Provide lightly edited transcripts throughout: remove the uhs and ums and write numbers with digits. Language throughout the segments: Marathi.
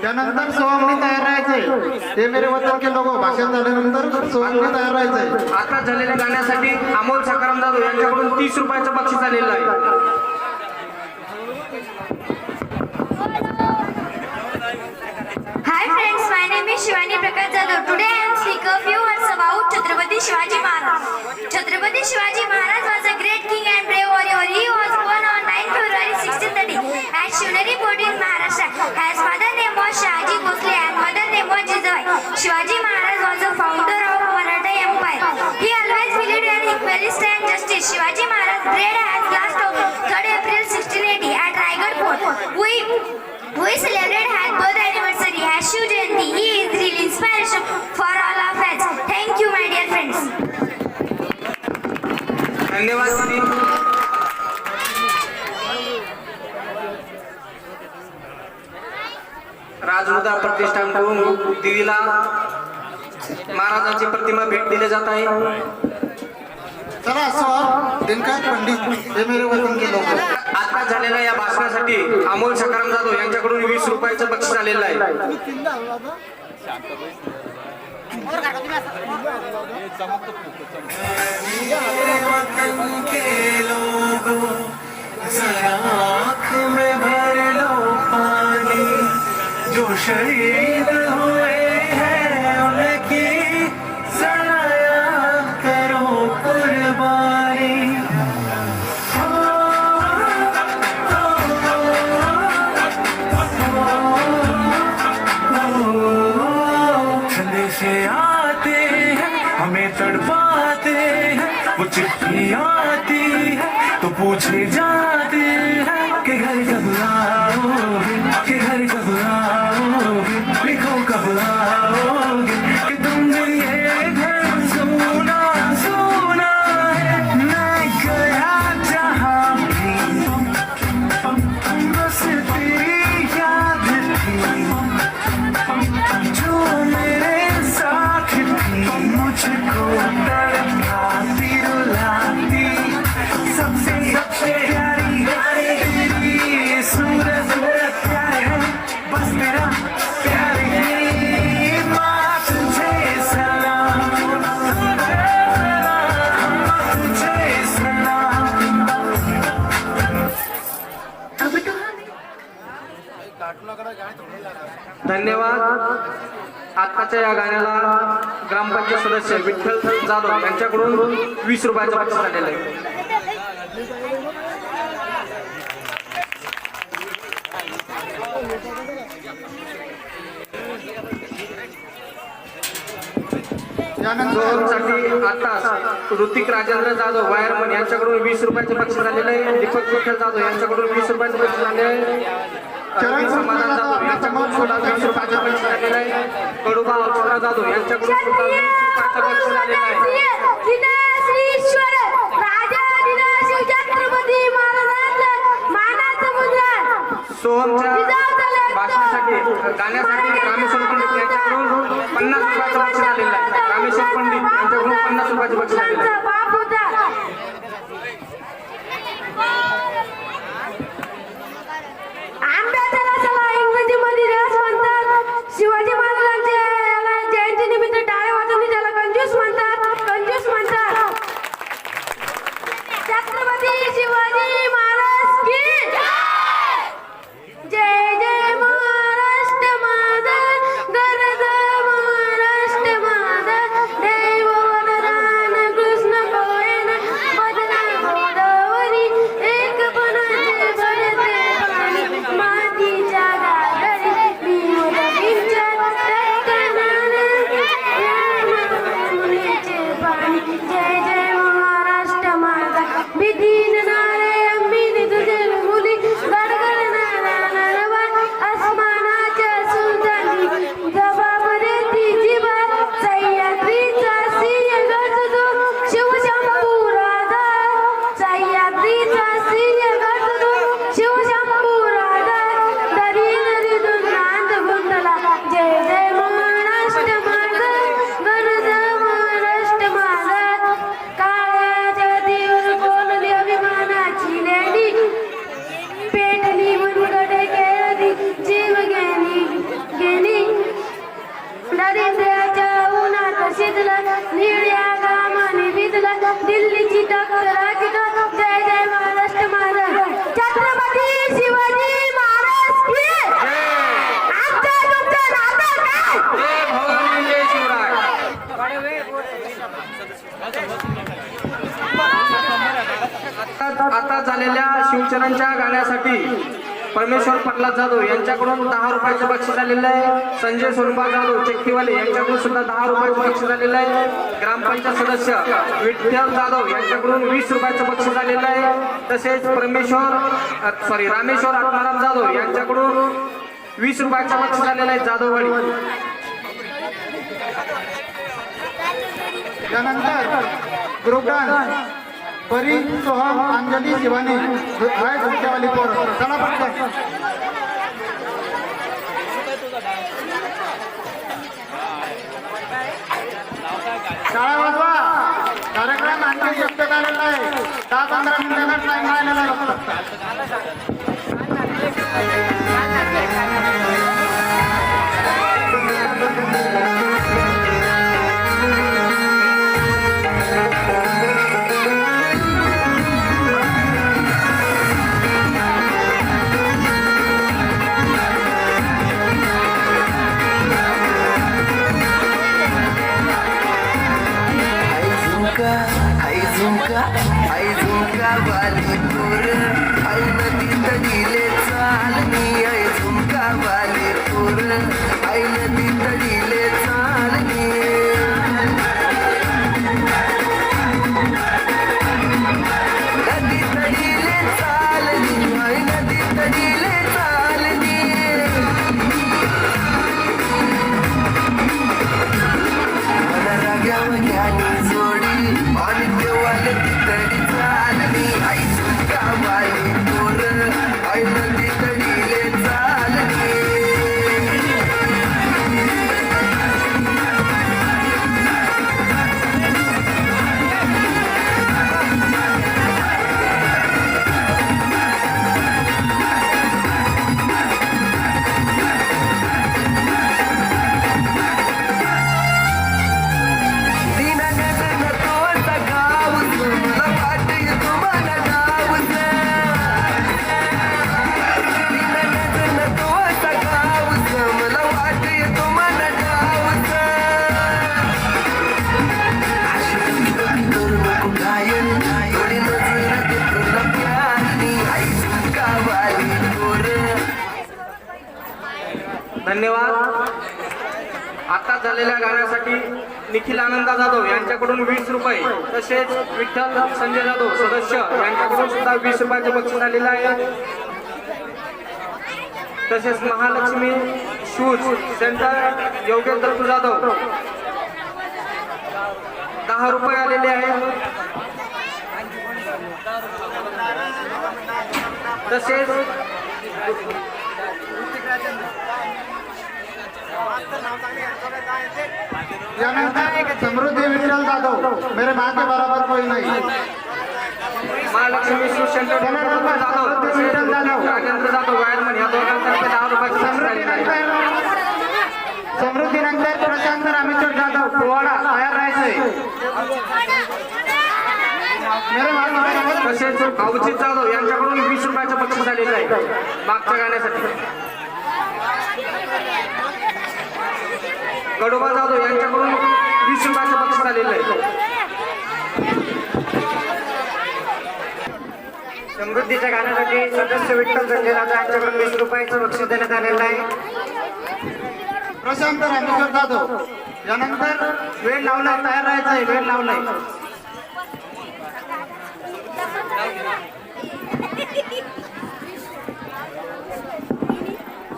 त्यानंतर सोहमनी तयार राहायचंय। ते मेरे वतन के लोगो भाषण झाल्यानंतर सोहमनी तयार राहायचंय। आता झालेल्या गाण्यासाठी अमोल सकाराम जाधव यांच्याकडून 30 रुपयाचं बक्षीस आलेलं आहे। Hi friends, my name is Shivani Prakash Jadhav. Today I am speak a few words about Chhatrapati Shivaji Maharaj. Chhatrapati Shivaji Maharaj was a great king and brave warrior. He was born on 9 February 1630 at Shivneri Fort in Maharashtra. His father name was Shahaji Bhosle and mother name was Jizabai. Shivaji Maharaj was the founder of Maratha Empire. He always believed in equality and justice. Shivaji Maharaj died as last of 3rd April 1680 at Raigad Fort. We celebrate his birth anniversary as Shiv Jayanti. He is real inspiration for all of us. Thank you, my dear friends. धन्यवाद। राजमुद्रा प्रतिष्ठानकडून देवीला महाराजांची प्रतिमा भेट दिली जात आहे। चला सोहम दिनकर पंडित हे मेरे वतन के लोगो। आता झालेल्या या भाषणासाठी अमोल सकाराम जाधव यांच्याकडून 20 रुपयाचं बक्षीस आलेलं आहे। जो शहीद हुए हैं उनकी सराया करो कुर्बानी। संदेशे आते हैं हमें तड़पाते हैं, वो चिट्ठी आती है तो पूछे जाते हैं कि घर कब आओगे, कि घर कब आओगे, लिखो कब आओगे, कि तुमने ये घर सुना सुना है। मैं गया जहाँ भी बस तेरी याद थी, जो मेरे साथ थी, मुझको तड़पाती रुलाती, सबसे प्यारी तेरी सूरत प्यार है, बस मेरा प्यार ही माँ तुझे सलाम, तुझे सलाम। धन्यवाद। आताच्या या गाण्याला ग्रामपंचायत सदस्य विठ्ठल जाधव यांच्याकडून 20 रुपयाचं बक्षीस आलेलं आहे। साठी आता ऋतिक राजेंद्र जाधव वायरमन यांच्याकडून 20 रुपयाचं बक्षीस आलेलं आहे। दीपक विठ्ठल जाधव यांच्याकडून 20 रुपयाचं बक्षीस आलेलं आहे। रवी समाधान जाधव यांच्याकडून 20 रुपयाचं बक्षीस आलेलं आहे। कडुबा अक्षरा जाधव यांच्याकडून 20 रुपयाचं बक्षीस आलेलं आहे। सोहमच्या भाषणासाठी गाण्यासाठी रामेश्वर पंडित यांच्याकडून 50 रुपयाचं बक्षीस आलेलं आहे। रामेश्वर पंडित यांच्याकडून 50 रुपयाचं बक्षीस आलेलं आहे। शिवाजी महाराजांच्या जयंती निमित्त टाळे वाजवणे त्याला कंजूस म्हणतात, कंजूस म्हणतात। छत्रपती शिवाजी महाराज की जय जय महाराष्ट्र माझा, गरज महाराष्ट्र माझा, देव वरदान कृष्ण दिल्लीची डॉक्टर जय जय महाराष्ट्र महाराज छत्रपती शिवाजी महाराज की आमच्या तुमचं नातं काय? जय भवानी जय शिवराय. आता झालेल्या शिवचरांच्या गाण्यासाठी परमेश्वर प्रल्हाद जाधव यांच्याकडून 10 रुपयाचे बक्षीस आलेलं आहे. संजय सोनबा जाधव चक्कीवाले यांच्याकडून सुद्धा 10 रुपयाचे बक्षीस आलेलं आहे. ग्रामपंचायत सदस्य विठ्ठल जाधव यांच्याकडून 20 रुपयाचं बक्षीस आलेलं आहे. तसेच रामेश्वर आत्माराम जाधव यांच्याकडून 20 रुपयाचं बक्षीस आलेलं आहे जाधववाडी. त्यानंतर ग्रुप डान्स परी सोहम अंजली शिवानी हाय झुमक्यावाली पोरं चला पटकन. शाळा वाजवा. कार्यक्रम आणखी शब्द झालेला आहे. 10-15 मिनिटांचा टाइम राहिलेला आहे फक्त. आई झुमका वाली पोर आई नदी तडीले चालनी आई झुमका वाली पोर आई नदी तडीले चालनी नदी तडीले चालनी आई नदी तडीले चालनी मला राग्यावर घ्यानी जोडी आणि देवाला तितडी चालली आई झुमका वाली पोर आई नदी तडीले चालली धन्यवाद. आता झालेल्या गाण्यासाठी निखिल आनंदा जाधव यांच्याकडून 20 रुपये तसेच विठ्ठल संजय जाधव सदस्य यांच्याकडून सुद्धा 20 रुपयाचे बक्षीस आलेलं आहे. तसेच महालक्ष्मी शूज सेंटर योगेश दत्तू जाधव 10 रुपये आलेले आहेत. तसेच यानंतर समृद्धी विठ्ठल जाधव मेरे माँ के बराबर कोई नहीं. महालक्ष्मी शूज सेंटर जाधव तसेच राजेंद्र जाधव वायरमन या दोघांतर्फे 10 रुपयाचे बक्षीस आलेले आहे. समृद्धी नंतर प्रशांत रामेश्वर जाधव पोवाडा तयार राहायचंय. मेरे माँ के बराबर तसेच अवचित जाधव यांच्याकडून 20 रुपयाचं बक्षीस आलेलं आहे मागच्या गाण्यासाठी. कडोबा जाधव यांच्याकडून 20 रुपयाचं बक्षीस आलेलं आहे. समृद्धीच्या गाण्यासाठी सदस्य विठ्ठल संजय जाधव यांच्याकडून 20 रुपयाचं बक्षीस देण्यात आलेलं आहे. प्रशांत रामेश्वर जाधव यानंतर वेळ लावलाय तयार राहायचंय. वेळ लावलाय.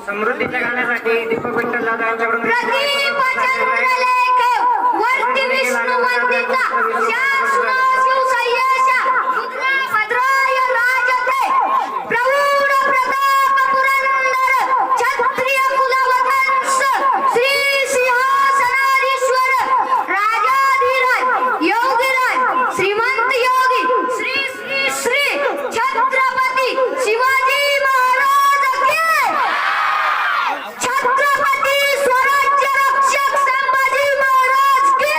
समृद्धीच्या गाण्यासाठी दीपक विठ्ठल जाधव यांच्याकडून 20 रुपयाचं बक्षीस आलेलं आहे. वरती विष्णू वंदिता श्याम सुना शिवसय्येशा रुद्रा भद्राय राजते प्रौढ प्रताप पुरंदर क्षत्रिय कुलवंश श्री सिंहासनाधीश्वर राजाधिराज योगीराज श्रीमंत योगी श्री श्री श्री छत्रपती शिवाजी महाराज की छत्रपती स्वराज्य रक्षक संभाजी महाराज की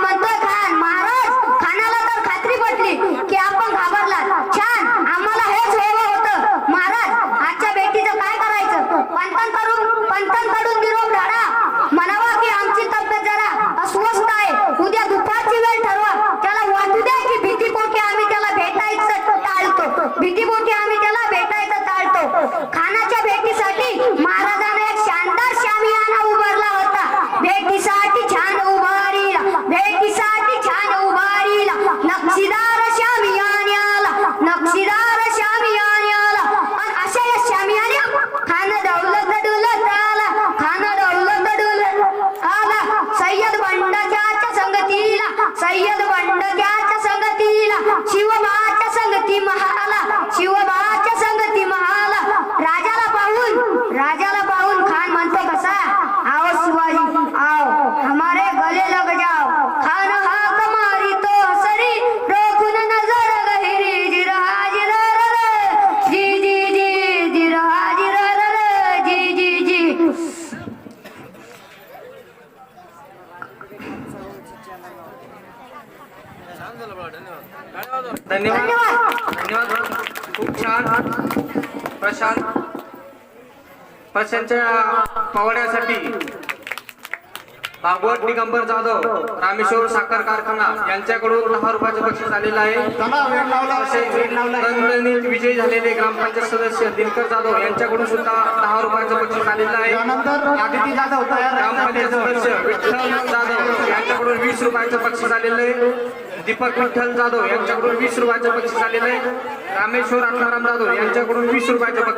म्हणतोय खान महाराज. खानाला तर खात्री पटली की आपण घाबरलात. छान, आम्हाला हेच हवं होतं. महाराज, आजच्या भेटीचं काय करायचं? पंतांकडून निरोप धाडा. म्हणावा की आमची तब्येत जरा अस्वस्थ आहे. उद्या दुपारची वेळ ठरवा. त्याला वाटू द्या की भीतीपोटी आम्ही त्याला भेटायचं टाळतो. खानाच्या भेटीसाठी महाराजाने एक शानदार शामियाना उभारला होता. भेटीसाठी छान उभारीला, नक्षीदार शामियान्याला. आणि अशा या शामियान्या खान दौलत डुलत आला. सय्यद बंडक्याच्या संगतीला शिवबाच्या संगती महाला. राजाला पाहून खान म्हणतो कसा, आओ शिवाजी आओ, हमारे गले लग जाओ. खान हाक मारी तो हसरी, रोखून नजर गहिरी. जिरहा जी. धन्यवाद. खूप छान. प्रशांतच्या पवड्यासाठी भागवत दिगंबर जाधव, रामेश्वर साखर कारखाना यांच्याकडून 10 रुपयाचं बक्षीस आलेलं आहे. चला, वेळ लावला. रणनीत विजयी झालेले ग्रामपंचायत सदस्य दिनकर जाधव यांच्याकडून सुद्धा 10 रुपयाचं बक्षीस आलेलं आहे. त्यानंतर आदिती जाधव तयार ग्रामपंचायत सदस्य विठ्ठल जाधव यांच्याकडून 20 रुपयाचं बक्षीस आलेलं आहे. दीपक विठ्ठल जाधव यांच्याकडून 20 रुपयाचं बक्षीस आलेलं आहे. रामेश्वर आत्माराम जाधव यांच्याकडून 20 रुपयाचं बक्षीस